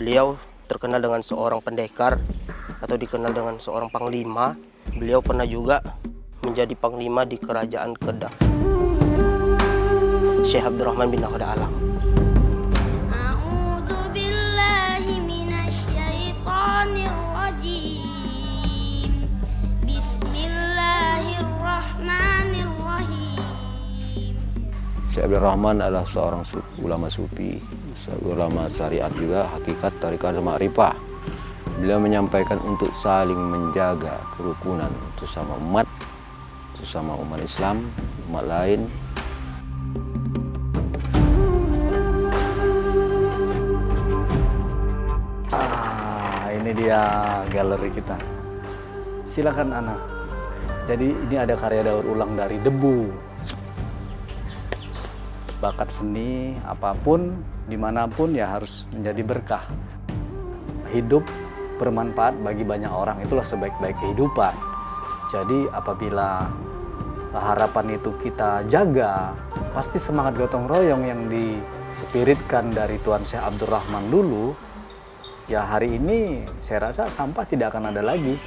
Beliau terkenal dengan seorang pendekar atau dikenal dengan seorang panglima. Beliau pernah juga menjadi panglima di kerajaan Kedah, Syekh Abdurrahman bin Nahdlatul Alam. Syekh Abdurrahman adalah seorang ulama sufi, ulama syariat juga, hakikat tarikat ma'rifah. Beliau menyampaikan untuk saling menjaga kerukunan sesama umat Islam, umat lain. Ini dia galeri kita. Silakan Ana. Jadi ini ada karya daur ulang dari debu. Bakat seni apapun, dimanapun ya harus menjadi berkah. Hidup bermanfaat bagi banyak orang, itulah sebaik-baik kehidupan. Jadi apabila harapan itu kita jaga, pasti semangat gotong royong yang dispiritkan dari Tuan Syekh Abdurrahman dulu, ya hari ini saya rasa sampah tidak akan ada lagi.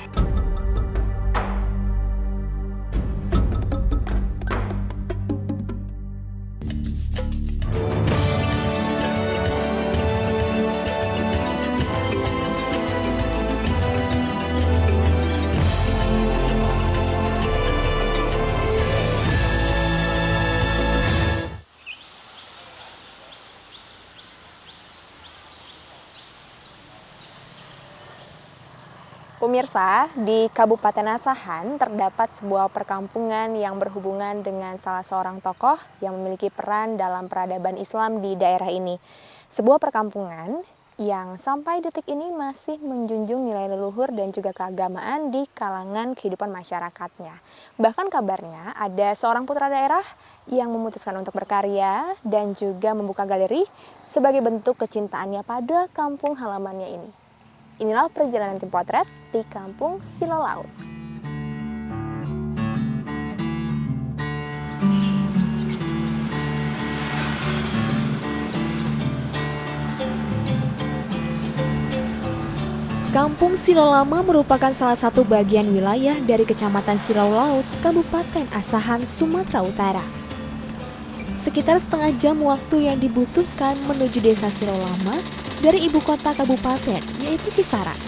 Pemirsa, di Kabupaten Asahan terdapat sebuah perkampungan yang berhubungan dengan salah seorang tokoh yang memiliki peran dalam peradaban Islam di daerah ini. Sebuah perkampungan yang sampai detik ini masih menjunjung nilai leluhur dan juga keagamaan di kalangan kehidupan masyarakatnya. Bahkan kabarnya ada seorang putra daerah yang memutuskan untuk berkarya dan juga membuka galeri sebagai bentuk kecintaannya pada kampung halamannya ini. Inilah perjalanan tim potret di Kampung Silo Laut. Kampung Silo Lama merupakan salah satu bagian wilayah dari Kecamatan Silo Laut, Kabupaten Asahan, Sumatera Utara. Sekitar setengah jam waktu yang dibutuhkan menuju desa Silo Lama dari ibu kota kabupaten, yaitu Kisaran.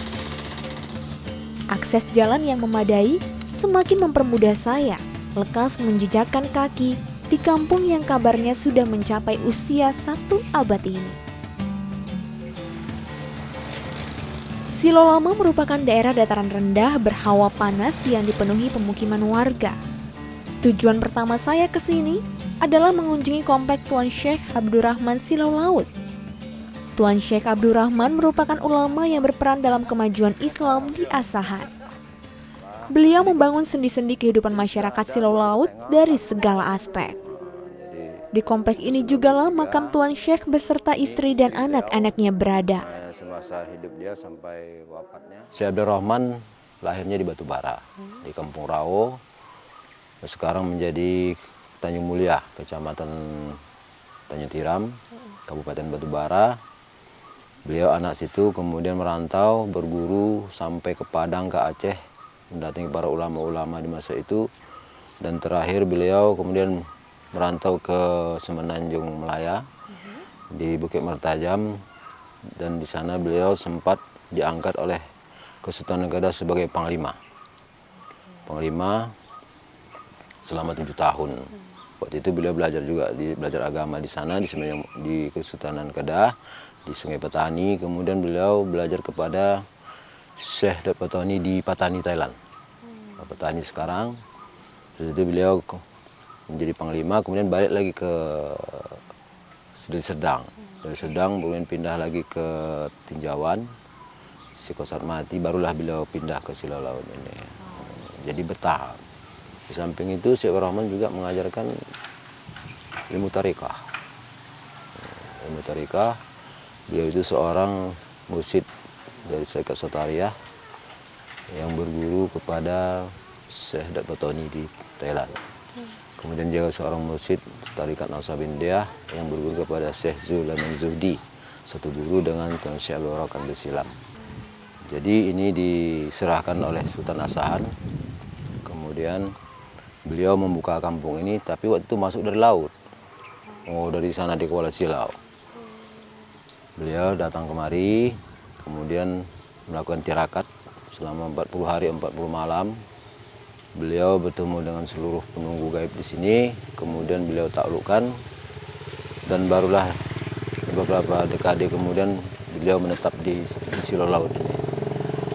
Akses jalan yang memadai semakin mempermudah saya lekas menjejakkan kaki di kampung yang kabarnya sudah mencapai usia 1 abad ini. Silo Lama merupakan daerah dataran rendah berhawa panas yang dipenuhi pemukiman warga. Tujuan pertama saya ke sini adalah mengunjungi komplek Tuan Syekh Abdurrahman Silo Laut. Tuan Syekh Abdurrahman merupakan ulama yang berperan dalam kemajuan Islam di Asahan. Beliau membangun sendi-sendi kehidupan masyarakat Silo Laut dari segala aspek. Di komplek ini jugalah makam Tuan Syekh beserta istri dan anak-anaknya berada. Semasa hidup dia sampai wafatnya, Syekh Abdurrahman lahirnya di Batubara, di Kampung Rao. Sekarang menjadi Tanjung Mulia, Kecamatan Tanjung Tiram, Kabupaten Batubara. Beliau anak situ, kemudian merantau, berguru sampai ke Padang, ke Aceh, mendatangi para ulama-ulama di masa itu. Dan terakhir beliau kemudian merantau ke Semenanjung Melaya, di Bukit Mertajam. Dan di sana beliau sempat diangkat oleh Kesultanan Kedah sebagai panglima. Panglima selama 7 tahun. Waktu itu beliau belajar juga, belajar agama di sana, di Kesultanan Kedah, di Sungai Petani. Kemudian beliau belajar kepada Syekh Dut Patani di Patani, Thailand. Patani sekarang. Terus itu beliau menjadi panglima, kemudian balik lagi ke Deli Serdang. Dari Serdang kemudian pindah lagi ke Tinjauan, Sikosat mati, barulah beliau pindah ke Silo Laut ini. Jadi bertahap. Di samping itu Syekh Abdurrahman juga mengajarkan ilmu tarikah. Ilmu tarikah, beliau itu seorang mursyid dari Syekh Sotariyah yang berguru kepada Syekh Dut Patani di Thailand. Kemudian juga seorang mursyid tarikat Naksabandiyah yang berguru kepada Syekh Zulaiman Zuhdi satu guru dengan Tuan Syekh Abdul Rahman Besilam. Jadi ini diserahkan oleh Sultan Asahan. Kemudian beliau membuka kampung ini, tapi waktu itu masuk dari laut. Oh, dari sana di Kuala Silau. Beliau datang kemari, kemudian melakukan tirakat selama 40 hari 40 malam. Beliau bertemu dengan seluruh penunggu gaib di sini, kemudian beliau taklukkan, dan barulah beberapa dekade kemudian beliau menetap di Silau Laut ini.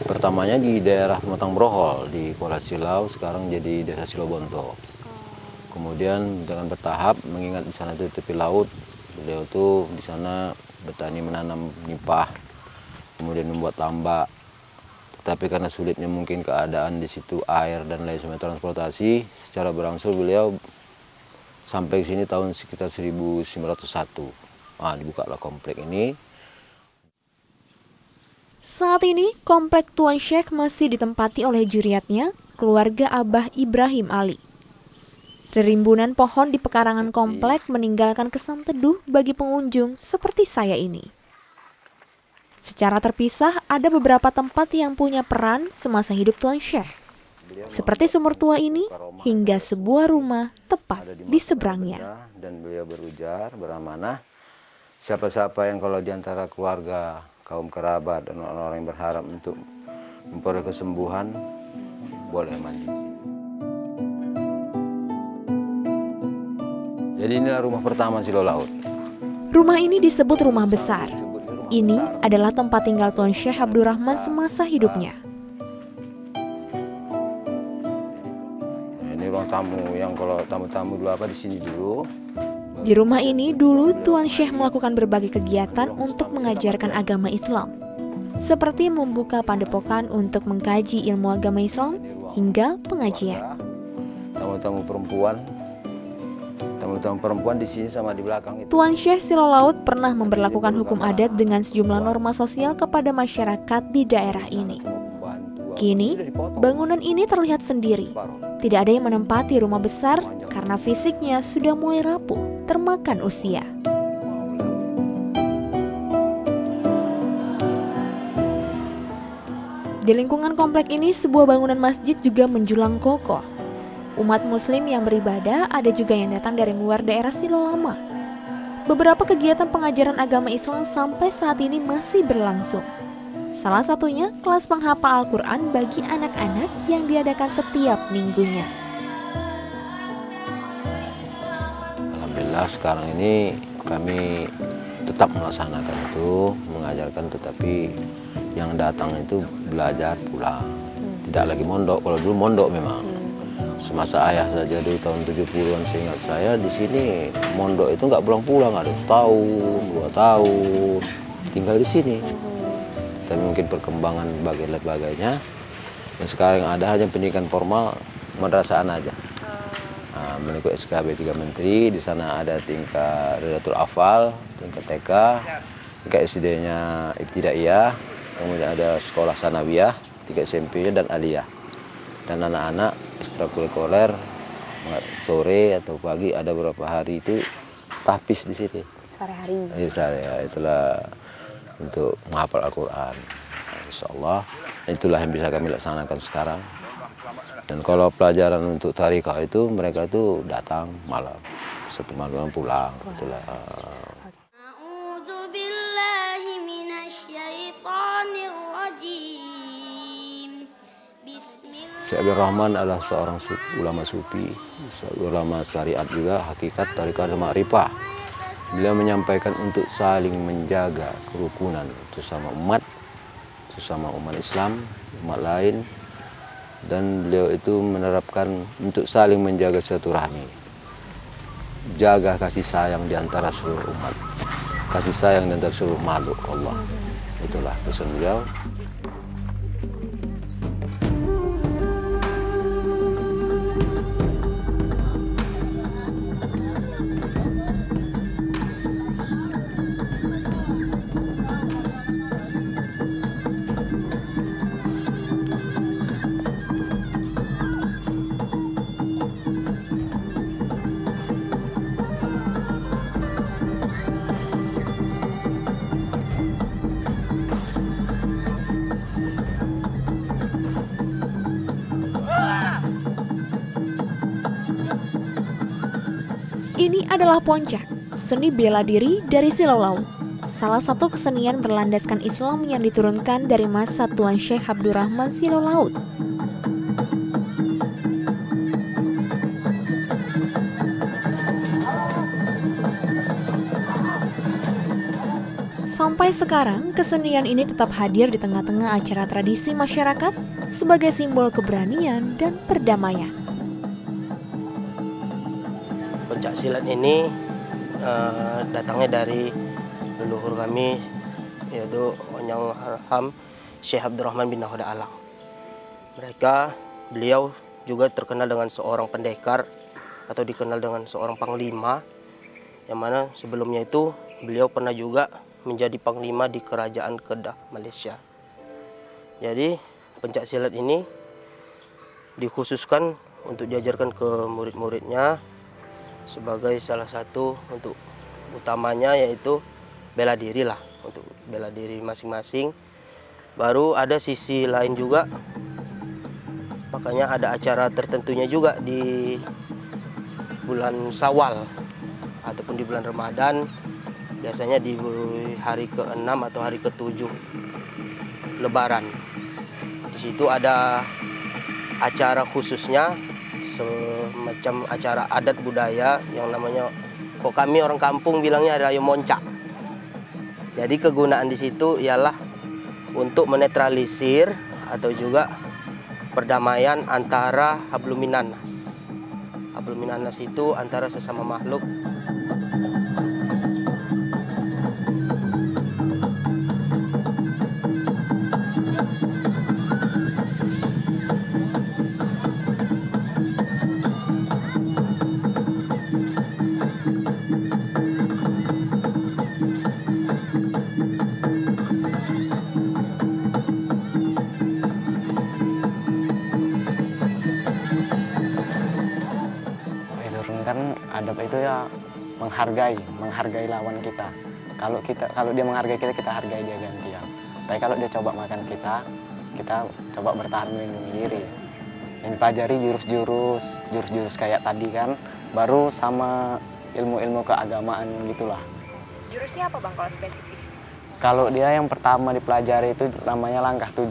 Pertamanya di daerah Pematang Brohol di Kuala Silau, sekarang jadi desa Silau Bonto. Kemudian dengan bertahap, mengingat di sana itu tepi laut, beliau tuh di sana bertani, menanam nipah, kemudian membuat tambak. Tapi karena sulitnya mungkin keadaan di situ, air dan lain sebagainya, transportasi, secara berangsur beliau sampai sini tahun sekitar 1901. Dibukalah komplek ini. Saat ini, komplek Tuan Syekh masih ditempati oleh juriatnya, keluarga Abah Ibrahim Ali. Rimbunan pohon di pekarangan komplek meninggalkan kesan teduh bagi pengunjung seperti saya ini. Secara terpisah, ada beberapa tempat yang punya peran semasa hidup Tuan Syekh. Seperti sumur tua ini, hingga sebuah rumah tepat di seberangnya. Dan beliau berujar, beramanah, siapa-siapa yang kalau diantara keluarga, kaum kerabat, dan orang-orang yang berharap untuk memperoleh kesembuhan, boleh mandi di sini. Jadi inilah rumah pertama Silau Laut. Rumah ini disebut rumah besar. Ini adalah tempat tinggal Tuan Syekh Abdul Rahman semasa hidupnya. Ini ruang tamu yang kalau tamu-tamu dulu di sini dulu. Di rumah ini dulu Tuan Syekh melakukan berbagai kegiatan untuk mengajarkan agama Islam. Seperti membuka padepokan untuk mengkaji ilmu agama Islam hingga pengajian. Tamu-tamu perempuan di sini sama di belakang itu. Tuan Syekh Silau Laut pernah memberlakukan hukum adat dengan sejumlah norma sosial kepada masyarakat di daerah ini. Kini, bangunan ini terlihat sendiri. Tidak ada yang menempati rumah besar karena fisiknya sudah mulai rapuh, termakan usia. Di lingkungan komplek ini, sebuah bangunan masjid juga menjulang kokoh. Umat muslim yang beribadah ada juga yang datang dari luar daerah Silau Lama. Beberapa kegiatan pengajaran agama Islam sampai saat ini masih berlangsung. Salah satunya kelas penghafal Al-Quran bagi anak-anak yang diadakan setiap minggunya. Alhamdulillah sekarang ini kami tetap melaksanakan itu, mengajarkan, tetapi yang datang itu belajar pulang. Tidak lagi mondok, kalau dulu mondok memang. Semasa ayah saja dulu tahun 70-an seingat saya di sini mondok itu nggak pulang-pulang, ada setahun, 2 tahun tinggal di sini. Tapi mungkin perkembangan sebagainya. Dan sekarang ada hanya pendidikan formal madrasahan aja. Mengikut SKB 3 Menteri, di sana ada tingkat Ridatul Afal, tingkat TK, tingkat SD-nya Ibtidaiyah, kemudian ada sekolah sanawiyah, tingkat SMP-nya dan aliyah. Dan anak-anak ekstrakurikuler sore atau pagi ada beberapa hari itu tahfiz di sini. Sore hari. Iya, itulah untuk menghafal Al-Quran. Insyaallah itulah yang bisa kami laksanakan sekarang. Dan kalau pelajaran untuk tariqah itu mereka itu datang malam, 1 malam pulang. Itulah. Syekh Abdul Rahman adalah seorang ulama sufi, ulama syariat juga, hakikat, tariqah dan ma'rifah. Beliau menyampaikan untuk saling menjaga kerukunan sesama umat Islam, umat lain. Dan beliau itu menerapkan untuk saling menjaga silaturahmi. Jaga kasih sayang di antara seluruh umat. Kasih sayang di antara seluruh makhluk Allah. Itulah pesan beliau. adalah poncak, seni bela diri dari Silau Laut. Salah satu kesenian berlandaskan Islam yang diturunkan dari masa Tuan Syekh Abdurrahman Silau Laut. Sampai sekarang, kesenian ini tetap hadir di tengah-tengah acara tradisi masyarakat sebagai simbol keberanian dan perdamaian. Pencak silat ini datangnya dari leluhur kami, yaitu Yang Arham Syekh Abdurrahman bin Nahoda Alang. Beliau juga terkenal dengan seorang pendekar atau dikenal dengan seorang panglima, yang mana sebelumnya itu beliau pernah juga menjadi panglima di kerajaan Kedah, Malaysia. Jadi pencak silat ini dikhususkan untuk diajarkan ke murid-muridnya sebagai salah satu untuk utamanya yaitu bela diri lah, untuk bela diri masing-masing. Baru ada sisi lain juga, makanya ada acara tertentunya juga di bulan Syawal ataupun di bulan Ramadan. Biasanya di hari ke-6 atau hari ke-7 Lebaran. Di situ ada acara khususnya, semacam acara adat budaya yang namanya, kok kami orang kampung bilangnya ada moncak. Jadi kegunaan di situ ialah untuk menetralisir atau juga perdamaian antara hablum minannas. Hablum minannas itu antara sesama makhluk. Kan adab itu ya menghargai lawan kita. Kalau dia menghargai kita, kita hargai dia gantian. Tapi kalau dia coba makan kita coba bertahan melindungi diri. Yang dipelajari jurus-jurus kayak tadi kan, baru sama ilmu-ilmu keagamaan gitulah. Jurusnya apa Bang kalau spesifik? Kalau dia yang pertama dipelajari itu namanya langkah 7.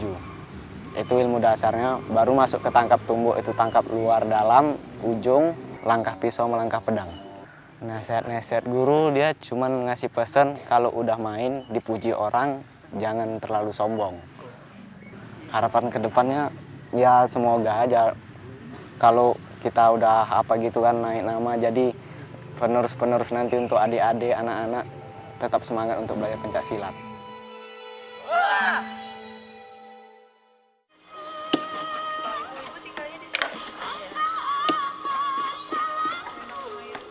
Itu ilmu dasarnya, baru masuk ke tangkap tumbuk, itu tangkap luar dalam, ujung, langkah pisau melangkah pedang. Nasihat guru dia cuman ngasih pesan kalau udah main dipuji orang jangan terlalu sombong. Harapan kedepannya ya semoga aja kalau kita udah apa gitu kan naik nama, jadi penerus nanti untuk adik-adik anak-anak tetap semangat untuk belajar pencak silat.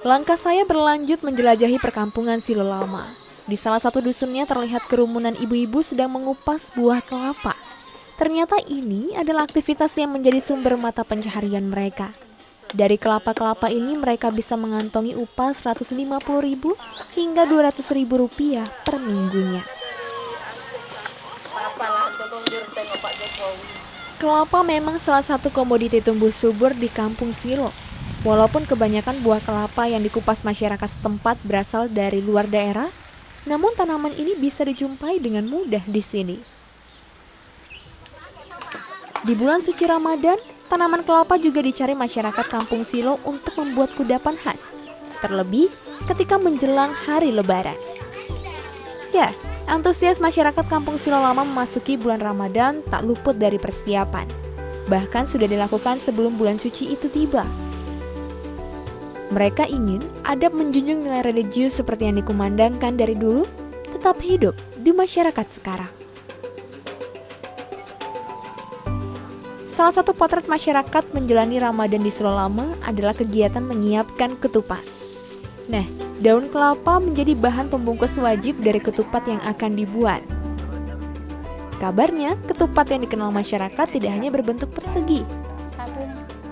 Langkah saya berlanjut menjelajahi perkampungan Silau Lama. Di salah satu dusunnya terlihat kerumunan ibu-ibu sedang mengupas buah kelapa. Ternyata ini adalah aktivitas yang menjadi sumber mata pencaharian mereka. Dari kelapa-kelapa ini mereka bisa mengantongi upah Rp150.000 hingga Rp200.000 per minggunya. Kelapa memang salah satu komoditi tumbuh subur di kampung Silau. Walaupun kebanyakan buah kelapa yang dikupas masyarakat setempat berasal dari luar daerah, namun tanaman ini bisa dijumpai dengan mudah di sini. Di bulan suci Ramadan, tanaman kelapa juga dicari masyarakat kampung Silau untuk membuat kudapan khas, terlebih ketika menjelang hari Lebaran. Ya, antusias masyarakat kampung Silau Lama memasuki bulan Ramadan tak luput dari persiapan. Bahkan sudah dilakukan sebelum bulan suci itu tiba. Mereka ingin adab menjunjung nilai religius seperti yang dikumandangkan dari dulu tetap hidup di masyarakat sekarang. Salah satu potret masyarakat menjalani Ramadan di Silau Lama adalah kegiatan menyiapkan ketupat. Nah, daun kelapa menjadi bahan pembungkus wajib dari ketupat yang akan dibuat. Kabarnya, ketupat yang dikenal masyarakat tidak hanya berbentuk persegi.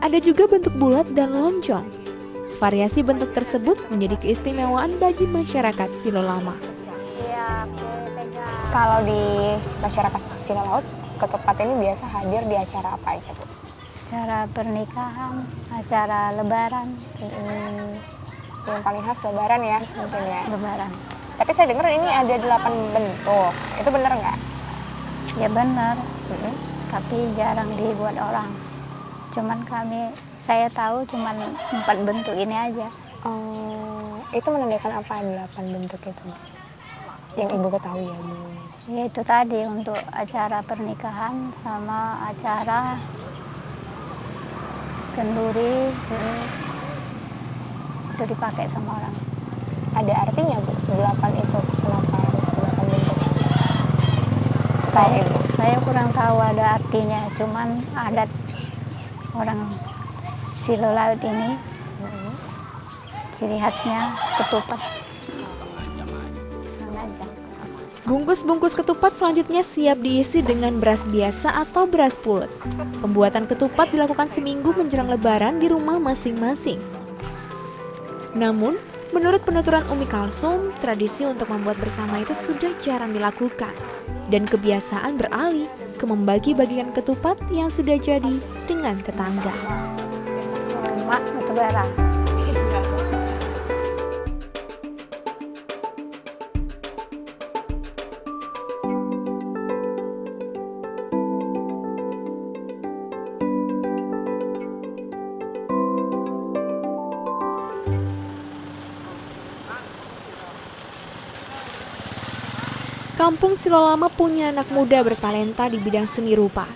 Ada juga bentuk bulat dan lonjong. Variasi bentuk tersebut menjadi keistimewaan bagi masyarakat Silau Lama. Kalau di masyarakat Silau Laut, ketupat ini biasa hadir di acara apa aja, Bu? Acara pernikahan, acara lebaran, Yang paling khas Lebaran ya mungkin ya. Lebaran. Tapi saya dengar ini ada 8 bentuk. Itu benar nggak? Ya benar, tapi jarang dibuat orang. Saya tahu cuman 4 bentuk ini aja. Oh, itu menandakan apa 8 bentuk itu? Yang ibu ketahui ya bu? Ya itu tadi untuk acara pernikahan sama acara kenduri, itu dipakai sama orang. Ada artinya bu, 8 itu kenapa harus 8 bentuk? Setahu ibu. Saya kurang tahu ada artinya, cuman adat orang Silo Laut ini ciri khasnya ketupat. Sengaja. Bungkus-bungkus ketupat selanjutnya siap diisi dengan beras biasa atau beras pulut. Pembuatan ketupat dilakukan seminggu menjelang Lebaran di rumah masing-masing. Namun, menurut penuturan Umi Kalsum, tradisi untuk membuat bersama itu sudah jarang dilakukan. Dan kebiasaan beralih ke membagi-bagikan ketupat yang sudah jadi dengan tetangga. Mak, itu barang. Kampung Silo Lama punya anak muda bertalenta di bidang seni rupa.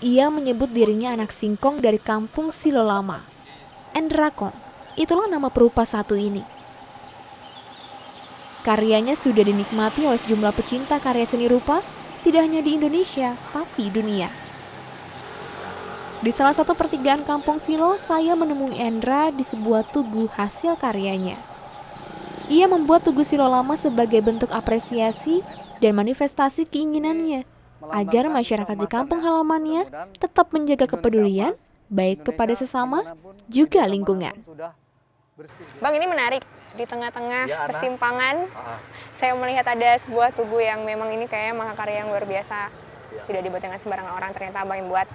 Ia menyebut dirinya anak singkong dari Kampung Silo Lama. Endrakon, itulah nama perupa satu ini. Karyanya sudah dinikmati oleh sejumlah pecinta karya seni rupa, tidak hanya di Indonesia, tapi dunia. Di salah satu pertigaan Kampung Silo, saya menemui Endra di sebuah tugu hasil karyanya. Ia membuat tugu Silo Lama sebagai bentuk apresiasi dan manifestasi keinginannya agar masyarakat di kampung halamannya tetap menjaga kepedulian baik kepada sesama juga lingkungan. Bang, ini menarik. Di tengah-tengah persimpangan, saya melihat ada sebuah tugu yang memang ini kayaknya mahakarya yang luar biasa. Tidak dibuat dengan sembarangan orang, ternyata Abang yang buat.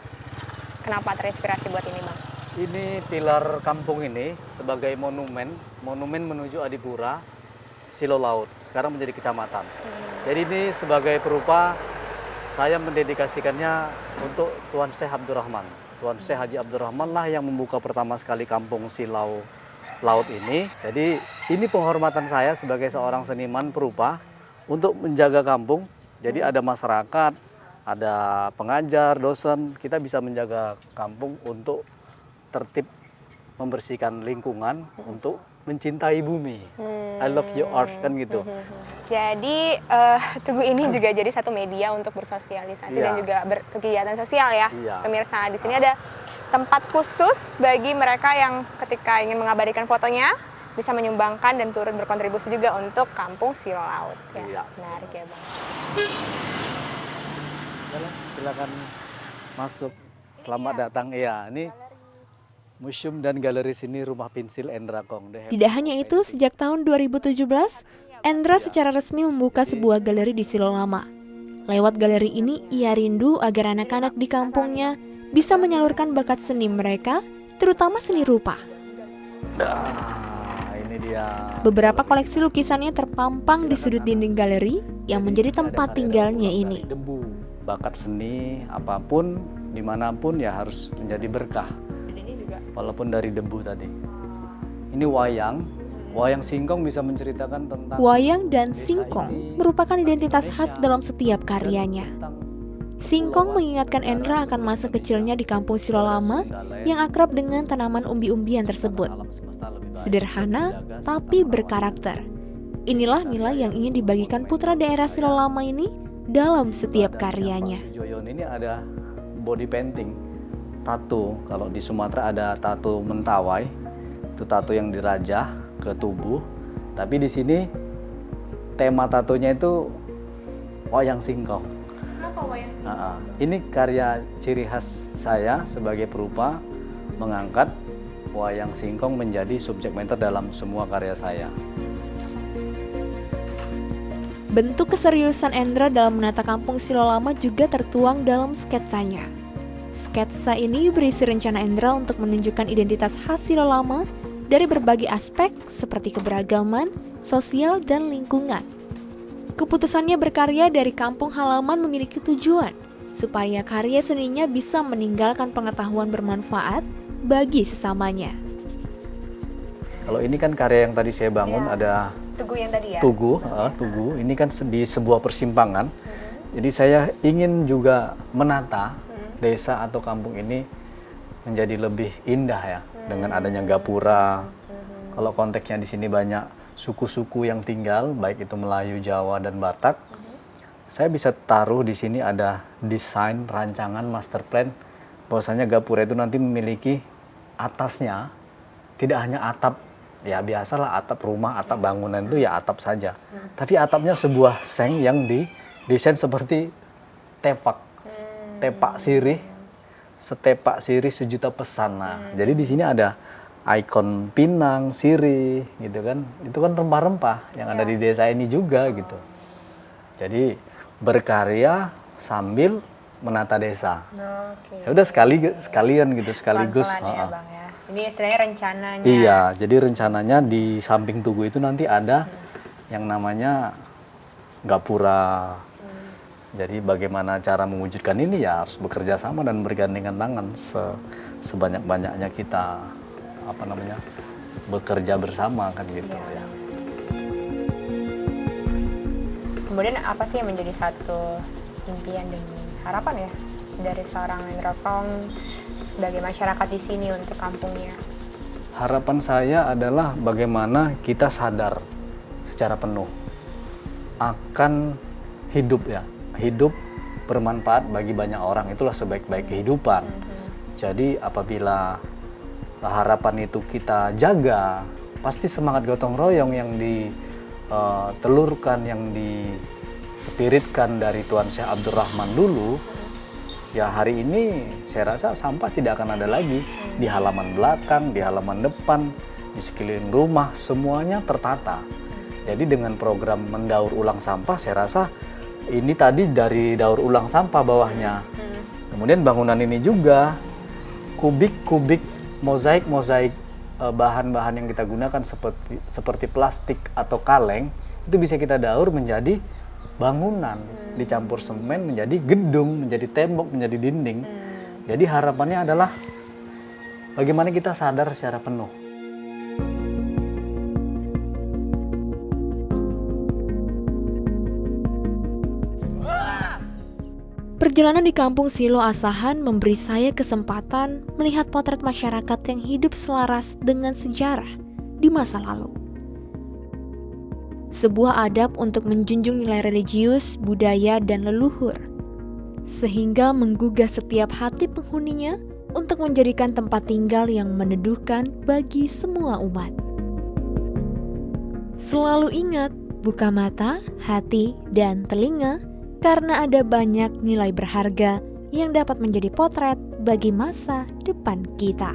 Kenapa terinspirasi buat ini, Bang? Ini pilar kampung ini sebagai monumen menuju Adipura, Silo Laut, sekarang menjadi kecamatan. Jadi ini sebagai perupa saya mendedikasikannya untuk Tuan Syekh Abdurrahman. Tuan Syekh Haji Abdurrahman lah yang membuka pertama sekali kampung Silo Laut ini. Jadi ini penghormatan saya sebagai seorang seniman perupa untuk menjaga kampung. Jadi ada masyarakat, ada pengajar, dosen, kita bisa menjaga kampung untuk tertib, membersihkan lingkungan, untuk mencintai bumi. I love your art, kan gitu. Jadi tugu ini juga jadi satu media untuk bersosialisasi dan juga berkegiatan sosial ya, pemirsa. Di sini ada tempat khusus bagi mereka yang ketika ingin mengabadikan fotonya bisa menyumbangkan dan turut berkontribusi juga untuk Kampung Silo Laut. Ya, menarik ya, Bang. Silakan masuk. Selamat datang. Iya, ini museum dan galeri sini Rumah Pensil Endrakon. Tidak hanya itu, sejak tahun 2017, Endra secara resmi membuka sebuah galeri di Silo Lama. Lewat galeri ini, ia rindu agar anak-anak di kampungnya bisa menyalurkan bakat seni mereka, terutama seni rupa. Ini dia. Beberapa koleksi lukisannya terpampang di sudut dinding galeri yang menjadi tempat tinggalnya ini. Debu, bakat seni apapun, dimanapun ya harus menjadi berkah. Walaupun dari debu tadi. Ini wayang singkong bisa menceritakan tentang wayang dan singkong merupakan identitas khas dalam setiap karyanya. Singkong mengingatkan Endra akan masa kecilnya di Kampung Silo Lama yang akrab dengan tanaman umbi-umbian tersebut. Sederhana tapi berkarakter. Inilah nilai yang ingin dibagikan putra daerah Silo Lama ini dalam setiap karyanya. Joyon ini ada body painting. Tato, kalau di Sumatera ada tato mentawai, itu tato yang dirajah ke tubuh. Tapi di sini tema tatonya itu wayang singkong. Kenapa wayang singkong? Ini karya ciri khas saya sebagai perupa, mengangkat wayang singkong menjadi subjek matter dalam semua karya saya. Bentuk keseriusan Endra dalam menata Kampung Silo Lama juga tertuang dalam sketsanya. Sketsa ini berisi rencana Endra untuk menunjukkan identitas khas Silo Lama dari berbagai aspek seperti keberagaman, sosial, dan lingkungan. Keputusannya berkarya dari kampung halaman memiliki tujuan supaya karya seninya bisa meninggalkan pengetahuan bermanfaat bagi sesamanya. Kalau ini kan karya yang tadi saya bangun ada Tugu yang tadi ya? Tugu. Ini kan di sebuah persimpangan. Jadi saya ingin juga menata desa atau kampung ini menjadi lebih indah ya, dengan adanya gapura. Kalau konteksnya di sini banyak suku-suku yang tinggal, baik itu Melayu, Jawa, dan Batak. Saya bisa taruh di sini ada desain, rancangan, master plan, bahwasanya gapura itu nanti memiliki atasnya tidak hanya atap, ya biasalah atap rumah, atap bangunan itu ya atap saja. Tapi atapnya sebuah seng yang didesain seperti tepak sirih, setepak sirih sejuta pesan. Nah, jadi di sini ada ikon pinang, sirih, gitu kan. Itu kan rempah-rempah yang ada di desa ini juga gitu. Jadi berkarya sambil menata desa. Ya udah sekalian gitu, sekaligus. Pelan-pelan ya, Bang ya. Ini istilahnya rencananya. Iya, jadi rencananya di samping Tugu itu nanti ada yang namanya gapura. Jadi bagaimana cara mewujudkan ini ya harus bekerja sama dan bergandengan tangan sebanyak-banyaknya kita bekerja bersama kan gitu ya. Kemudian apa sih yang menjadi satu impian dan harapan ya dari seorang Hendra Tong sebagai masyarakat di sini untuk kampungnya? Harapan saya adalah bagaimana kita sadar secara penuh akan hidup ya. Hidup bermanfaat bagi banyak orang, itulah sebaik-baik kehidupan. Jadi apabila harapan itu kita jaga, pasti semangat gotong royong yang ditelurkan, yang dispiritkan dari Tuan Syekh Abdurrahman dulu, ya hari ini saya rasa sampah tidak akan ada lagi. Di halaman belakang, di halaman depan, di sekeliling rumah, semuanya tertata. Jadi dengan program mendaur ulang sampah, saya rasa ini tadi dari daur ulang sampah bawahnya. Kemudian bangunan ini juga kubik-kubik, mozaik bahan-bahan yang kita gunakan seperti plastik atau kaleng itu bisa kita daur menjadi bangunan, dicampur semen menjadi gedung, menjadi tembok, menjadi dinding. Jadi harapannya adalah bagaimana kita sadar secara penuh. Perjalanan di Kampung Silo Asahan memberi saya kesempatan melihat potret masyarakat yang hidup selaras dengan sejarah di masa lalu. Sebuah adab untuk menjunjung nilai religius, budaya, dan leluhur, sehingga menggugah setiap hati penghuninya untuk menjadikan tempat tinggal yang meneduhkan bagi semua umat. Selalu ingat, buka mata, hati, dan telinga, karena ada banyak nilai berharga yang dapat menjadi potret bagi masa depan kita.